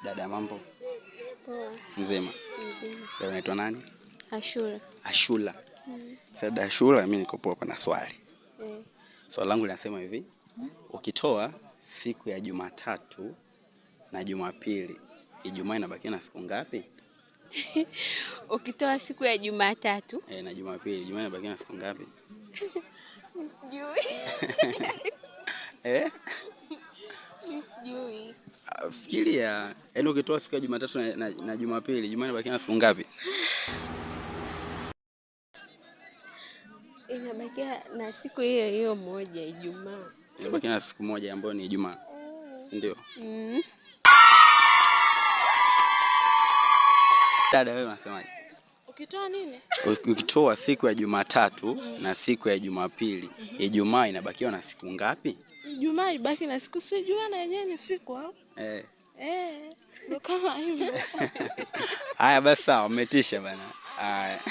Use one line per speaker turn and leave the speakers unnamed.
Dada, mambo?
Poa.
Mzima?
Mzima.
Leo unaitwa nani?
Ashura.
Ashura. Dada Ashura, mimi niko hapa na swali. Swali langu linasema hivi. Ukitoa siku ya Jumatatu na Jumapili, Ijumaa inabaki na siku ngapi?
Ukitoa siku ya Jumatatu
Na Jumapili, Ijumaa inabaki na siku ngapi?
Sijui. Sijui.
Fikiria, yaani ukitoa siku ya Jumatatu na Jumapili, Ijumaa inabaki na siku ngapi?
Inabaki na siku hiyo hiyo moja, Ijumaa.
Inabaki na siku moja ambayo ni Ijumaa. Si ndio? Dada, wewe unasemaje?
Ukitoa nini?
Ukitoa siku ya Jumatatu na siku ya Jumapili, Ijumaa inabakiwa na siku ngapi?
Ijumaa ibaki na siku, sijua na yenyewe ni siku au? Ndio kama hivyo.
Haya basi sawa, umetisha bana. Haya.